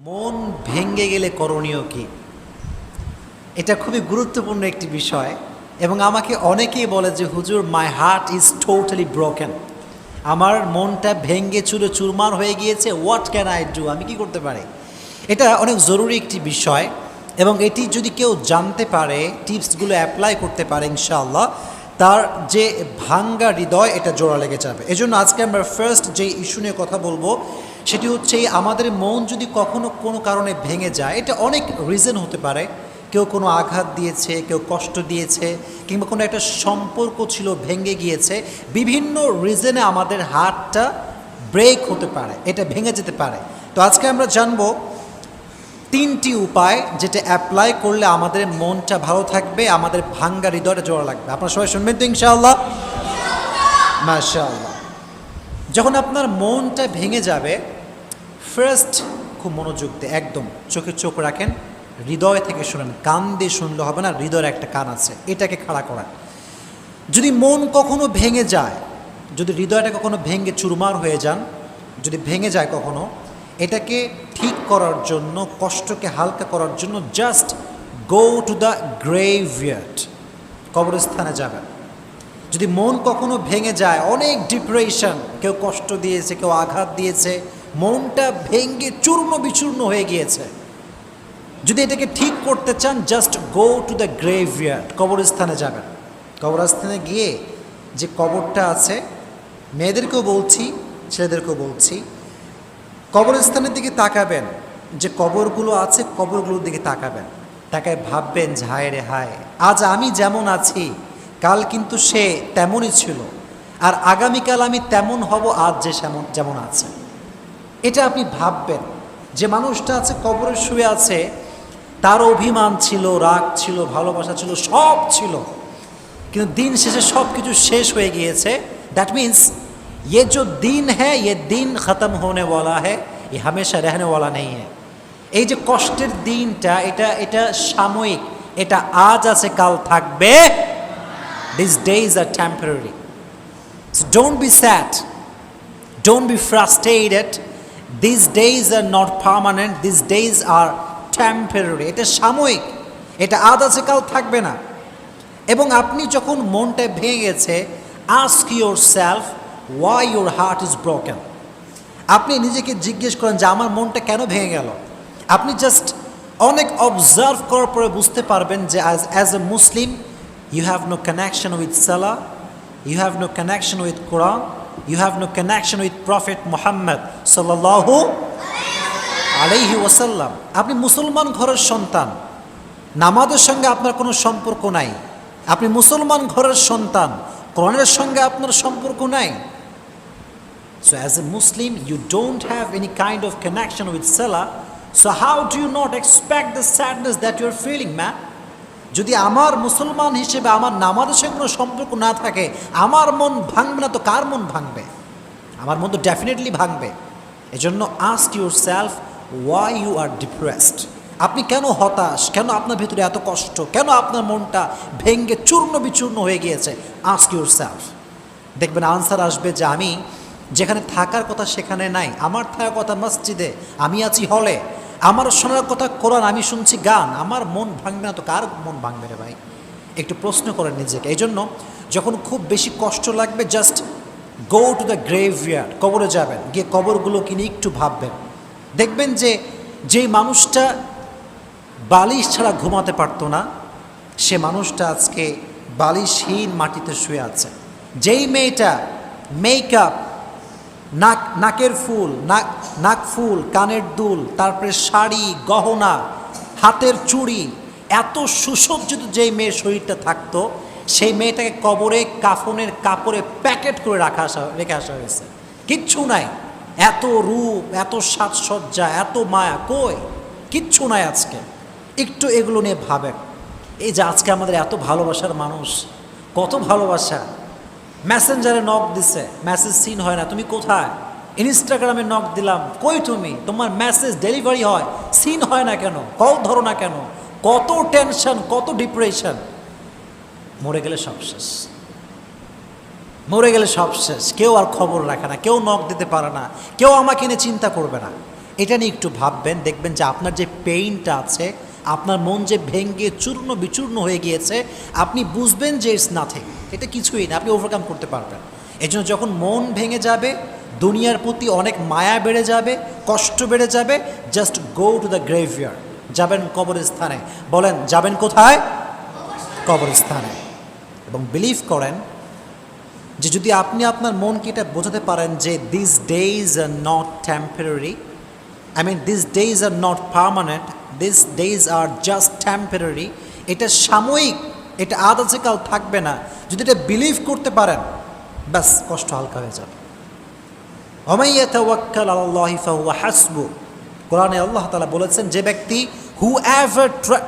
মন ভেঙে গেলে করণীয় কি? এটা খুবই গুরুত্বপূর্ণ একটি বিষয় এবং আমাকে অনেকেই বলে যে হুজুর, my heart is totally broken, আমার মনটা ভেঙে চুরে চুরমার হয়ে গিয়েছে, হোয়াট ক্যান আই ডু, আমি কি করতে পারি? এটা অনেক জরুরি একটি বিষয় এবং এটি যদি কেউ জানতে পারে, টিপসগুলো অ্যাপ্লাই করতে পারে, ইনশাআল্লাহ তার যে ভাঙ্গা হৃদয় এটা জোড়া লেগে যাবে। এজন্য আজকে আমরা ফার্স্ট যে ইস্যু নিয়ে কথা বলবো সেটি হচ্ছে আমাদের মন যদি কখনো কোনো কারণে ভেঙে যায়, এটা অনেক রিজন হতে পারে। কেউ কোনো আঘাত দিয়েছে, কেউ কষ্ট দিয়েছে, কিংবা কোনো একটা সম্পর্ক ছিল ভেঙে গিয়েছে। বিভিন্ন রিজনে আমাদের হার্টটা ব্রেক হতে পারে, এটা ভেঙে যেতে পারে। তো আজকে আমরা জানবো 3টি উপায় যেটা অ্যাপ্লাই করলে আমাদের মনটা ভালো থাকবে, আমাদের ভাঙ্গা হৃদয়টা জোড়া লাগবে। আপনারা সবাই শুনবেন তো ইনশাআল্লাহ? মাশাআল্লাহ। যখন আপনার মনটা ভেঙে যাবে, ফার্স্ট খুব মনোযোগ দিয়ে একদম চোখে চোখ রাখেন, হৃদয় থেকে শুনেন, কান দিয়ে শুনলে হবে না, হৃদয়ের একটা কান আছে, এটাকে খাড়া করান। যদি মন কখনো ভেঙে যায়, যদি হৃদয়টা কখনো ভেঙে চুরমার হয়ে যান, যদি ভেঙে যায় কখনো, এটাকে ঠিক করার জন্য, কষ্টকে হালকা করার জন্য জাস্ট গো টু দ্য গ্রেভইয়ার্ড, কবরস্থানে যাবেন। যদি মন কখনো ভেঙে যায়, অনেক ডিপ্রেশন, কেউ কষ্ট দিয়েছে, কেউ আঘাত দিয়েছে, মনটা ভেঙে চূর্ণ বিচূর্ণ হয়ে গিয়েছে, যদি এটাকে ঠিক করতে চান জাস্ট গো টু দ্য গ্রেভইয়ার্ড, কবরস্থানে যাবেন। কবরস্থানে গিয়ে যে কবরটা আছে, মেয়েদেরকেও বলছি, ছেলেদেরকেও বলছি, কবরস্থানের দিকে তাকাবেন, যে কবরগুলো আছে কবরগুলোর দিকে তাকাবেন, তাকায় ভাববেন যে হায় রে হায়, আজ আমি যেমন আছি কাল কিন্তু সে তেমনই ছিল, আর আগামীকাল আমি তেমন হব আজ যে যেমন আছে। এটা আপনি ভাববেন। যে মানুষটা আছে কবরে শুয়ে আছে, তার অভিমান ছিল, রাগ ছিল, ভালোবাসা ছিল, সব ছিল, কিন্তু দিন শেষে সব কিছু শেষ হয়ে গিয়েছে। দ্যাট মিন্স ये जो दिन है ये दिन ख़त्म होने वाला है, ये हमेशा रहने वाला नहीं है। এই যে কষ্টের দিনটা, এটা সাময়িক, এটা আজ আছে কাল থাকবে। These days are temporary. So don't be sad, don't be frustrated. These days are not permanent, these days are temporary. এটা সাময়িক, এটা আজ আছে কাল থাকবে না। এবং আপনি যখন মনটা ভেঙে গেছে, ask yourself why your heart is broken. আপনি নিজেকে জিজ্ঞেস করেন যে আমার মনটা কেন ভেঙে গেল। আপনি জাস্ট অনেক অবজার্ভ করার পরে বুঝতে পারবেন যে as a Muslim you have no connection with Salah, you have no connection with Quran, you have no connection with Prophet Muhammad sallallahu alayhi wasallam. আপনি মুসলমান ঘরের সন্তান, নামাজের সঙ্গে আপনার কোনো সম্পর্ক নাই। আপনি মুসলমান ঘরের সন্তান, কোরআনের সঙ্গে আপনার সম্পর্ক নাই। So as a Muslim you don't have any kind of connection with Salah, so how do you not expect the sadness that you are feeling, man? যদি আমার মুসলমান হিসেবে আমার নামাজের সঙ্গে কোনো সম্পর্ক না থাকে, আমার মন ভাঙবে না তো কার মন ভাঙবে? আমার মন তো ডেফিনেটলি ভাঙবে। এজন্য ask yourself why you are depressed. আপনি কেন হতাশ, কেন আপনার ভিতরে এত কষ্ট, কেন আপনার মনটা ভেঙে চূর্ণ বিচূর্ণ হয়ে গিয়েছে? আস্ক ইউরসেলফ, দেখবেন আনসার আসবে যে আমি যেখানে থাকার কথা সেখানে নাই, আমার থাকার কথা মসজিদে, আমি আছি হলে, আমার শোনার কথা কোরআন, আমি শুনছি গান, আমার মন ভাঙবে না তো কার মন ভাঙবে রে ভাই? একটু প্রশ্ন করেন নিজেকে। এই জন্য যখন খুব বেশি কষ্ট লাগবে জাস্ট গো টু দ্য গ্রেভইয়ার্ড, কবরে যাবেন, গিয়ে কবরগুলোকে নিয়ে একটু ভাববেন। দেখবেন যে যেই মানুষটা বালিশ ছাড়া ঘুমাতে পারতো না, সে মানুষটা আজকে বালিশহীন মাটিতে শুয়ে আছে। যেই মেয়েটা মেকআপ, নাকের ফুল, নাক ফুল, কানের দুল, তারপরে শাড়ি, গহনা, হাতের চুড়ি, এত সুসজ্জিত যেই মেয়ের শরীরটা থাকতো, সেই মেয়েটাকে কবরে কাফনের কাপড়ে প্যাকেট করে রেখে আসা হয়েছে। কিচ্ছু নাই, এত রূপ, এত সাজসজ্জা, এত মায়া, কই? কিচ্ছু নাই আজকে। একটু এগুলো নিয়ে ভাবেন। এই যে আজকে আমাদের এত ভালোবাসার মানুষ, কত ভালোবাসা, মেসেঞ্জারে নক দিছে, মেসেজ সিন হয় না, তুমি কোথায়? ইনস্টাগ্রামে নক দিলাম, কই তুমি? তোমার মেসেজ ডেলিভারি হয়, সিন হয় না কেন? কল ধরো না কেন? কত টেনশন, কত ডিপ্রেশন। মরে গেলে সব শেষ, মরে গেলে সব শেষ। কেউ আর খবর রাখে না, কেউ নক দিতে পারে না, কেউ আমাকে নিয়ে চিন্তা করবে না। এটা নিয়ে একটু ভাববেন, দেখবেন যে আপনার যে পেইনটা আছে, আপনার মন যে ভেঙে চূর্ণ বিচূর্ণ হয়ে গিয়েছে, আপনি বুঝবেন যে ইটস নাথিং, এটা কিছুই না, আপনি ওভারকাম করতে পারবেন। এই জন্য যখন মন ভেঙে যাবে, দুনিয়ার প্রতি অনেক মায়া বেড়ে যাবে, কষ্ট বেড়ে যাবে, জাস্ট গো টু দ্য গ্রেভইয়ার্ড, যাবেন কবরস্থানে। বলেন যাবেন কোথায়? কবরস্থানে। এবং বিলিভ করেন যে যদি আপনি আপনার মনকে এটা বোঝাতে পারেন যে this days are not temporary, I mean these days are not permanent, these days are just temporary, এটা সাময়িক, এটা আজ আছে কাল থাকবে না, যদি এটা বিলিভ করতে পারেন, ব্যাস কষ্ট হালকা হয়ে যাবে। ওয়ামান ইয়াতাওয়াক্কাল আলাল্লাহি ফাহুয়া হাসবু, কোরআনে আল্লাহ তাআলা বলেছেন যে ব্যক্তি whoever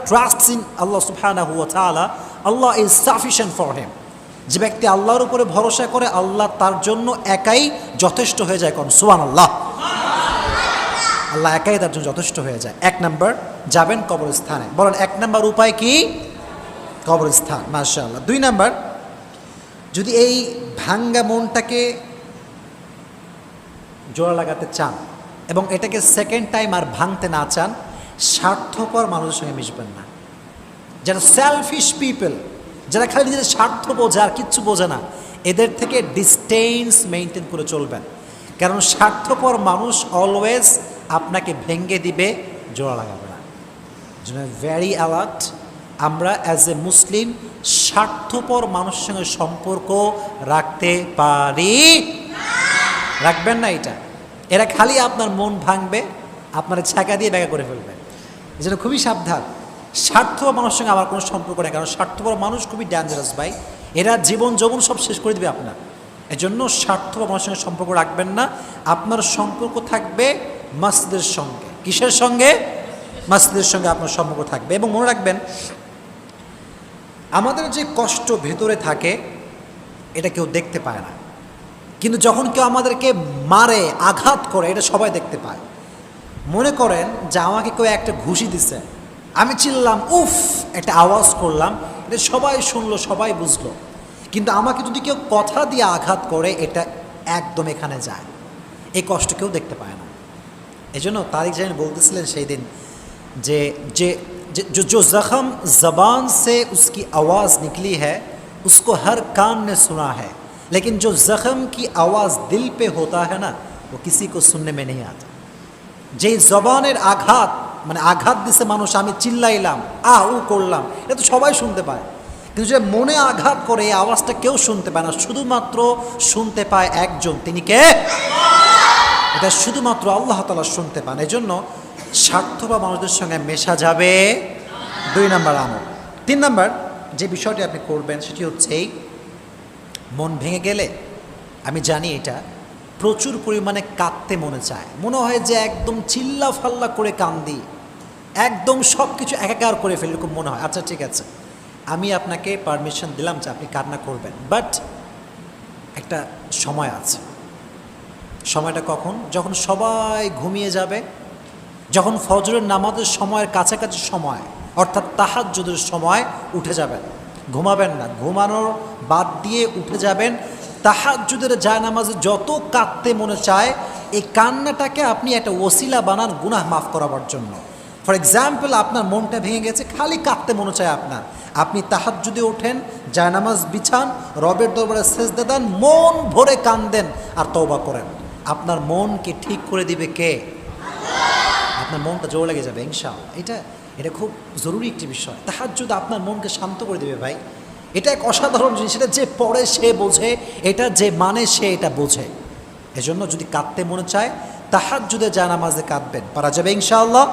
trusts in Allah subhanahu wa ta'ala, Allah is sufficient for him, যে ব্যক্তি আল্লাহর উপরে ভরসা করে আল্লাহ তার জন্য একাই যথেষ্ট হয়ে যায়। কোন সুবহানাল্লাহ, আল্লাহ একাই তার জন্য যথেষ্ট হয়ে যায়। এক নাম্বার যাবেন কবরস্থানে। বলেন এক নাম্বার উপায় কি? কবরস্থান। মাশাআল্লাহ। দুই নাম্বার, যদি এই ভাঙ্গা মনটাকে জোড়া লাগাতে চান এবং এটাকে সেকেন্ড টাইম আর ভাঙতে না চান, স্বার্থপর মানুষের সঙ্গে মিশবেন না। যারা সেলফিশ পিপল, যারা খালি নিজেদের স্বার্থ বোঝে আর কিচ্ছু বোঝে না, এদের থেকে ডিস্টেন্স মেনটেন করে চলবেন। কারণ স্বার্থপর মানুষ অলওয়েজ আপনাকে ভেঙে দিবে, জোড়া লাগাবে না। জন্য ভেরি অ্যালার্ট। আমরা অ্যাজ এ মুসলিম স্বার্থপর মানুষের সঙ্গে সম্পর্ক রাখতে পারি? রাখবেন না। এরা খালি আপনার মন ভাঙবে, আপনার ছ্যাঁকা দিয়ে ব্যাগা করে ফেলবে। এই জন্য খুবই সাবধান। স্বার্থপর মানুষের সঙ্গে আমার কোনো সম্পর্ক নেই, কারণ স্বার্থপর মানুষ খুবই ডেঞ্জারাস ভাই। এরা জীবন যৌবন সব শেষ করে দেবে আপনার। এজন্য স্বার্থপর মানুষের সঙ্গে সম্পর্ক রাখবেন না। আপনার সম্পর্ক থাকবে মসজিদের সঙ্গে। কিসের সঙ্গে? মসজিদের সঙ্গে আপনার সম্পর্ক থাকবে। এবং মনে রাখবেন, আমাদের যে কষ্ট ভেতরে থাকে এটা কেউ দেখতে পায় না, কিন্তু যখন কেউ আমাদেরকে মারে, আঘাত করে, এটা সবাই দেখতে পায়। মনে করেন যে আমাকে কেউ একটা ঘুষি দিছে, আমি চিল্লাম, উফ, একটা আওয়াজ করলাম, এটা সবাই শুনলো, সবাই বুঝলো। কিন্তু আমাকে যদি কেউ কথা দিয়ে আঘাত করে, এটা একদম এখানে যায়, এই কষ্ট কেউ দেখতে পায় না। এই জন্য তারিক জামিল বলতেছিলেন সেই দিন যে যে जो जख्म ज़बान से उसकी आवाज़ निकली है उसको हर कान ने सुना है, लेकिन जो जख्म की आवाज़ दिल पे होता है ना वो किसी को सुनने में नहीं आता। যেই জবানের আঘাত, মানে আঘাত দিছে মানুষ, আমি চিল্লাইলাম, উ করলাম, এটা তো সবাই শুনতে পায়, কিন্তু যে মনে আঘাত করে এই আওয়াজটা কেউ শুনতে পায় না, শুধুমাত্র শুনতে পায় একজন, তিনি কে? এটা শুধুমাত্র আল্লাহ তাআলা শুনতে পান। এই জন্য স্বার্থপর মানুষদের সঙ্গে মেশা যাবে। দুই নাম্বার আমল। তিন নাম্বার যে বিষয়টি আপনি করবেন সেটি হচ্ছে এই, মন ভেঙে গেলে আমি জানি এটা প্রচুর পরিমাণে কাঁদতে মনে চায়, মনে হয় যে একদম চিল্লা ফাল্লা করে কান্দি, একদম সব কিছু একাকার করে ফেলে, এরকম মনে হয়। আচ্ছা ঠিক আছে, আমি আপনাকে পারমিশন দিলাম যে আপনি কান্না করবেন, বাট একটা সময় আছে। সময়টা কখন? যখন সবাই ঘুমিয়ে যাবে, যখন ফজরের নামাজের সময়ের কাছাকাছি সময়, অর্থাৎ তাহাজ্জুদের সময় উঠে যাবেন। ঘুমাবেন না, ঘুমানোর বাদ দিয়ে উঠে যাবেন। তাহাজ্জুদের জায়নামাজে যত কাঁদতে মনে চায়, এই কান্নাটাকে আপনি একটা ওসিলা বানান গুনাহ মাফ করাবার জন্য। ফর এক্সাম্পল, আপনার মনটা ভেঙে গেছে, খালি কাঁদতে মনে চায় আপনার, আপনি তাহাজ্জুদে ওঠেন, জায়নামাজ বিছান, রবের দরবারে সেজদা দেন, মন ভরে কান্দেন আর তওবা করেন। আপনার মনকে ঠিক করে দিবে কে? আপনার মনটা জোর লেগে যাবে ইনশাআল্লাহ। এটা খুব জরুরি একটি বিষয়। তাহাজ্জুদ আপনার মনকে শান্ত করে দেবে ভাই। এটা এক অসাধারণ জিনিস। এটা যে পড়ে সে বোঝে, এটা যে মানে সে এটা বোঝে। এজন্য যদি কাঁদতে মনে চায়, তাহাজ্জুদে জায়নামাজে কাঁদবেন, পারা যাবে ইনশাআল্লাহ।